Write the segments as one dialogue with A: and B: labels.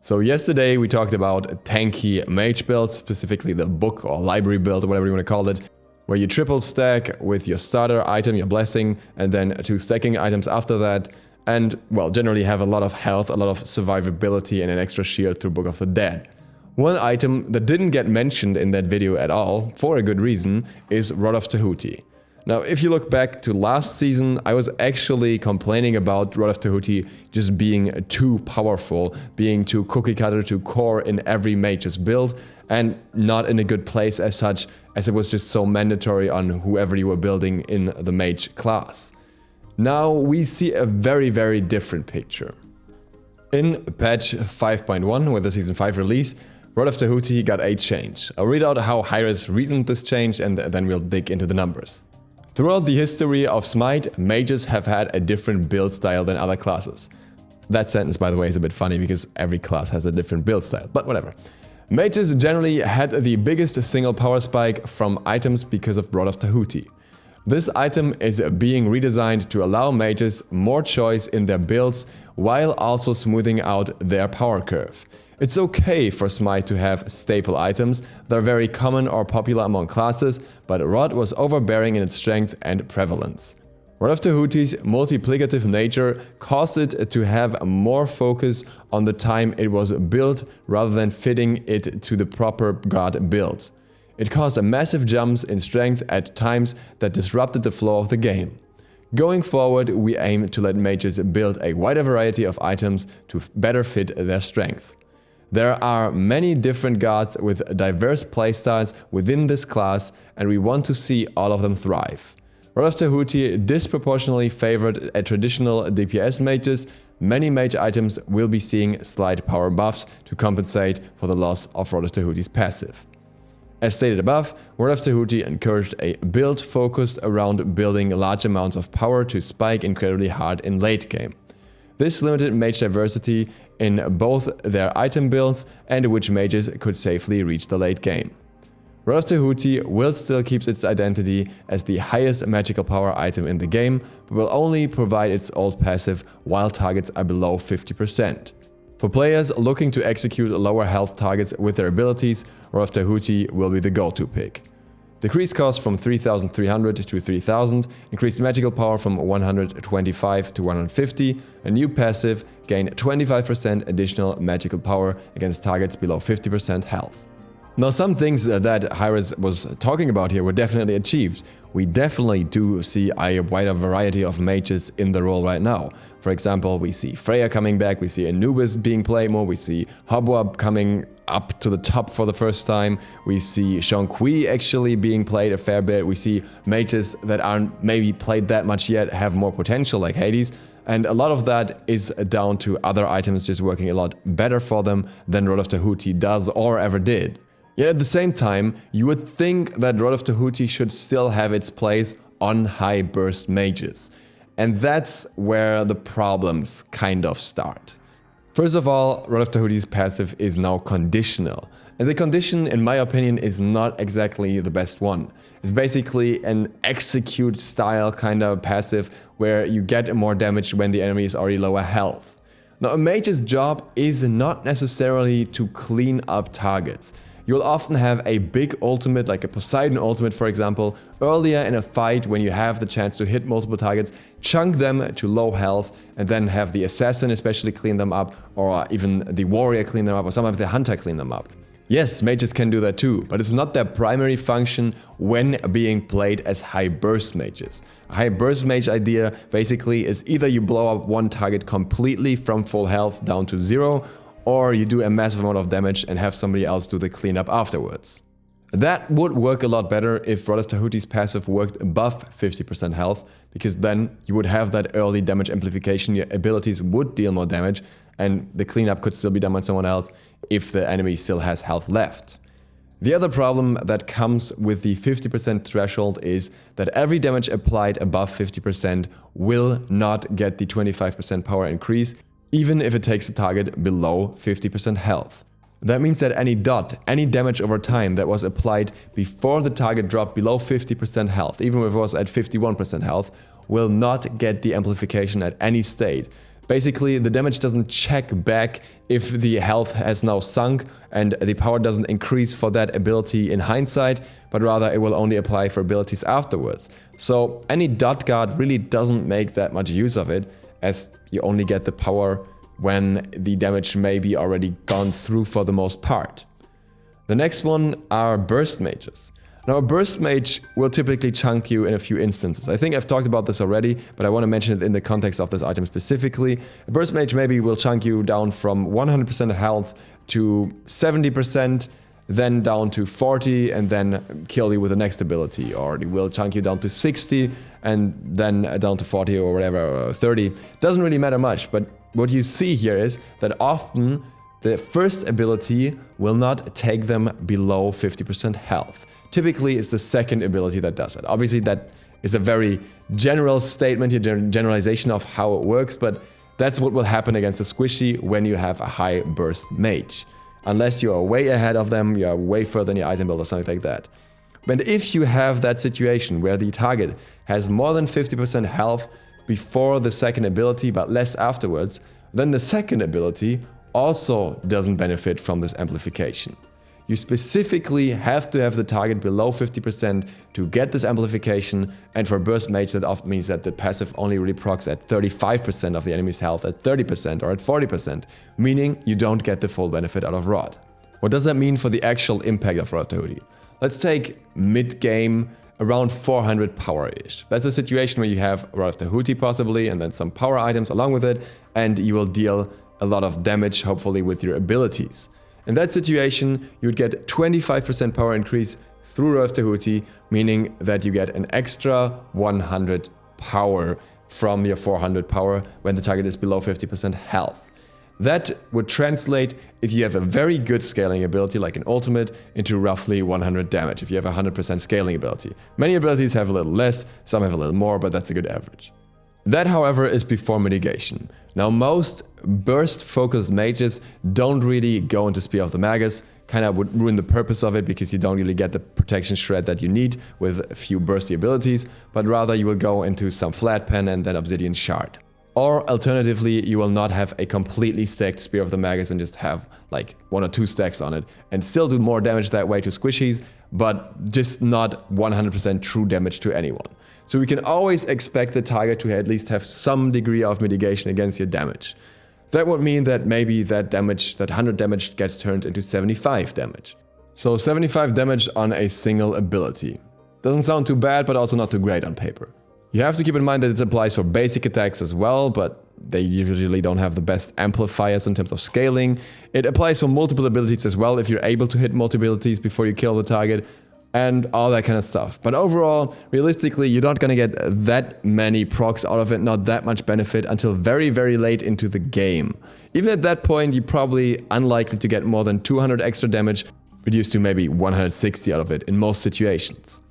A: So yesterday we talked about tanky mage builds, specifically the book or library build, or whatever you want to call it, where you triple stack with your starter item, your blessing, and then 2 stacking items after that, and, well, generally have a lot of health, a lot of survivability, and an extra shield through Book of the Dead. One item that didn't get mentioned in that video at all, for a good reason, is Rod of Tahuti. Now, if you look back to last season, I was actually complaining about Rod of Tahuti just being too powerful, being too cookie cutter, too core in every mage's build, and not in a good place as such, as it was just so mandatory on whoever you were building in the mage class. Now we see a very, very different picture. In patch 5.1, with the Season 5 release, Rod of Tahuti got a change. I'll read out how Hi-Rez reasoned this change and then we'll dig into the numbers. Throughout the history of Smite, mages have had a different build style than other classes. That sentence, by the way, is a bit funny because every class has a different build style, but whatever. Mages generally had the biggest single power spike from items because of Rod of Tahuti. This item is being redesigned to allow mages more choice in their builds while also smoothing out their power curve. It's okay for Smite to have staple items, they're very common or popular among classes, but Rod was overbearing in its strength and prevalence. Rod of Tahuti's multiplicative nature caused it to have more focus on the time it was built rather than fitting it to the proper god build. It caused massive jumps in strength at times that disrupted the flow of the game. Going forward, we aim to let mages build a wider variety of items to better fit their strength. There are many different gods with diverse playstyles within this class, and we want to see all of them thrive. Rod of Tahuti disproportionately favored a traditional DPS mages. Many mage items will be seeing slight power buffs to compensate for the loss of Rod of Tahuti's passive. As stated above, Rod of Tahuti encouraged a build focused around building large amounts of power to spike incredibly hard in late game. This limited mage diversity in both their item builds and which mages could safely reach the late game. Rod of Tahuti will still keep its identity as the highest magical power item in the game, but will only provide its old passive while targets are below 50%. For players looking to execute lower health targets with their abilities, Rod of Tahuti will be the go-to pick. Decreased cost from 3,300 to 3,000, increased magical power from 125 to 150, a new passive, gain 25% additional magical power against targets below 50% health. Now, some things that Hi-Rez was talking about here were definitely achieved. We definitely do see a wider variety of mages in the role right now. For example, we see Freya coming back, we see Anubis being played more, we see Hobwab coming up to the top for the first time, we see Chang'e actually being played a fair bit, we see mages that aren't maybe played that much yet have more potential like Hades, and a lot of that is down to other items just working a lot better for them than Rod of Tahuti does or ever did. Yet at the same time, you would think that Rod of Tahuti should still have its place on high burst mages. And that's where the problems kind of start. First of all, Rod of Tahuti's passive is now conditional. And the condition, in my opinion, is not exactly the best one. It's basically an execute style kind of passive where you get more damage when the enemy is already lower health. Now, a mage's job is not necessarily to clean up targets. You'll often have a big ultimate, like a Poseidon ultimate for example, earlier in a fight when you have the chance to hit multiple targets, chunk them to low health, and then have the assassin especially clean them up, or even the warrior clean them up, or sometimes the hunter clean them up. Yes, mages can do that too, but it's not their primary function when being played as high burst mages. A high burst mage idea basically is either you blow up one target completely from full health down to 0, or you do a massive amount of damage and have somebody else do the cleanup afterwards. That would work a lot better if Rod of Tahuti's passive worked above 50% health, because then you would have that early damage amplification, your abilities would deal more damage, and the cleanup could still be done by someone else if the enemy still has health left. The other problem that comes with the 50% threshold is that every damage applied above 50% will not get the 25% power increase, even if it takes the target below 50% health. That means that any damage over time that was applied before the target dropped below 50% health, even if it was at 51% health, will not get the amplification at any state. Basically, the damage doesn't check back if the health has now sunk and the power doesn't increase for that ability in hindsight, but rather it will only apply for abilities afterwards. So any dot guard really doesn't make that much use of it, as you only get the power when the damage may be already gone through for the most part. The next one are burst mages. Now a burst mage will typically chunk you in a few instances. I think I've talked about this already, but I want to mention it in the context of this item specifically. A burst mage maybe will chunk you down from 100% health to 70%, then down to 40, and then kill you with the next ability. Or it will chunk you down to 60, and then down to 40 or whatever, or 30. Doesn't really matter much, but what you see here is that often the first ability will not take them below 50% health. Typically, it's the second ability that does it. Obviously, that is a very general statement, a generalization of how it works, but that's what will happen against a squishy when you have a high burst mage. Unless you are way ahead of them, you are way further in your item build or something like that. But if you have that situation where the target has more than 50% health before the second ability, but less afterwards, then the second ability also doesn't benefit from this amplification. You specifically have to have the target below 50% to get this amplification, and for burst mage that often means that the passive only really procs at 35% of the enemy's health, at 30% or at 40%, meaning you don't get the full benefit out of Rod. What does that mean for the actual impact of Rod of Tahuti? Let's take mid-game, around 400 power-ish. That's a situation where you have Rod of Tahuti possibly, and then some power items along with it, and you will deal a lot of damage, hopefully with your abilities. In that situation, you would get 25% power increase through Rod of Tahuti, meaning that you get an extra 100 power from your 400 power when the target is below 50% health. That would translate, if you have a very good scaling ability like an ultimate, into roughly 100 damage if you have a 100% scaling ability. Many abilities have a little less, some have a little more, but that's a good average. That, however, is before mitigation. Now, most burst-focused mages don't really go into Spear of the Magus, kind of would ruin the purpose of it because you don't really get the protection shred that you need with a few bursty abilities, but rather you will go into some Flat Pen and then Obsidian Shard. Or alternatively, you will not have a completely stacked Spear of the Magus and just have like 1 or 2 stacks on it and still do more damage that way to squishies, but just not 100% true damage to anyone. So we can always expect the target to at least have some degree of mitigation against your damage. That would mean that maybe that damage, that 100 damage gets turned into 75 damage. So 75 damage on a single ability. Doesn't sound too bad, but also not too great on paper. You have to keep in mind that it applies for basic attacks as well, but they usually don't have the best amplifiers in terms of scaling. It applies for multiple abilities as well if you're able to hit multiple abilities before you kill the target, and all that kind of stuff. But overall, realistically, you're not gonna get that many procs out of it, not that much benefit until very, very late into the game. Even at that point, you're probably unlikely to get more than 200 extra damage, reduced to maybe 160 out of it in most situations.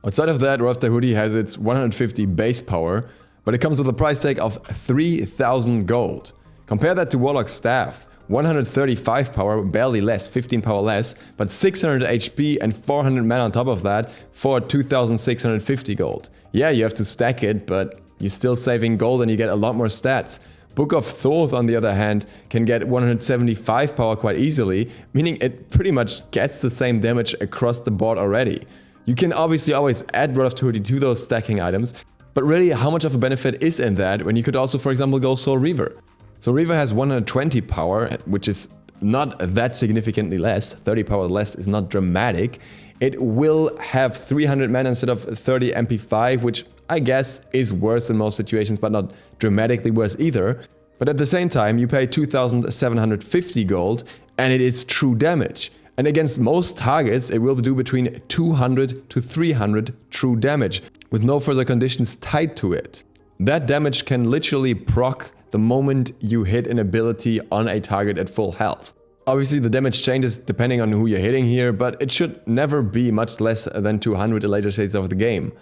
A: Outside of that, Rod of Tahuti has its 150 base power, but it comes with a price tag of 3,000 gold. Compare that to Warlock's Staff. 135 power, barely less, 15 power less, but 600 HP and 400 mana on top of that for 2,650 gold. Yeah, you have to stack it, but you're still saving gold and you get a lot more stats. Book of Thoth, on the other hand, can get 175 power quite easily, meaning it pretty much gets the same damage across the board already. You can obviously always add Rod of Tahuti to those stacking items, but really how much of a benefit is in that when you could also, for example, go Soul Reaver? So Reaver has 120 power, which is not that significantly less. 30 power less is not dramatic. It will have 300 mana instead of 30 MP5, which I guess is worse in most situations, but not dramatically worse either. But at the same time, you pay 2,750 gold, and it is true damage. And against most targets, it will do between 200 to 300 true damage, with no further conditions tied to it. That damage can literally proc the moment you hit an ability on a target at full health. Obviously the damage changes depending on who you're hitting here, but it should never be much less than 200 in later stages of the game.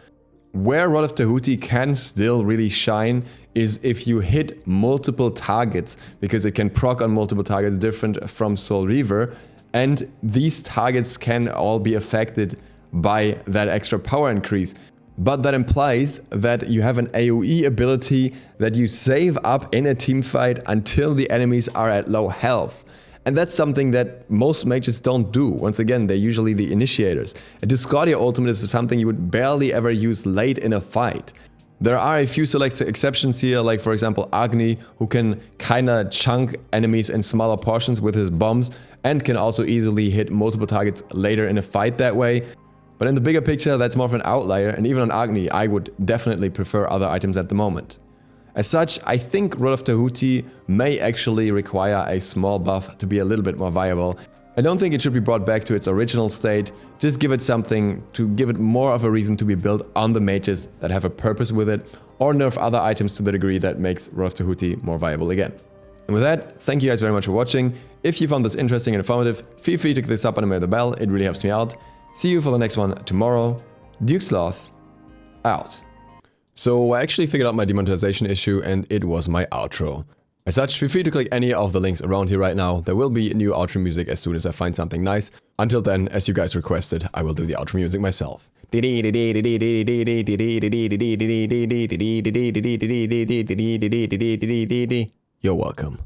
A: Where Rod of Tahuti can still really shine is if you hit multiple targets, because it can proc on multiple targets different from Soul Reaver, and these targets can all be affected by that extra power increase. But that implies that you have an AoE ability that you save up in a teamfight until the enemies are at low health. And that's something that most mages don't do. Once again, they're usually the initiators. A Discordia ultimate is something you would barely ever use late in a fight. There are a few select exceptions here, like for example Agni, who can kinda chunk enemies in smaller portions with his bombs and can also easily hit multiple targets later in a fight that way. But in the bigger picture, that's more of an outlier, and even on Agni, I would definitely prefer other items at the moment. As such, I think Rod of Tahuti may actually require a small buff to be a little bit more viable. I don't think it should be brought back to its original state, just give it something to give it more of a reason to be built on the mages that have a purpose with it, or nerf other items to the degree that makes Rod of Tahuti more viable again. And with that, thank you guys very much for watching. If you found this interesting and informative, feel free to click the sub button and the bell, it really helps me out. See you for the next one tomorrow. DukeSloth, out. So I actually figured out my demonetization issue and it was my outro. As such, feel free to click any of the links around here right now. There will be new outro music as soon as I find something nice. Until then, as you guys requested, I will do the outro music myself. You're welcome.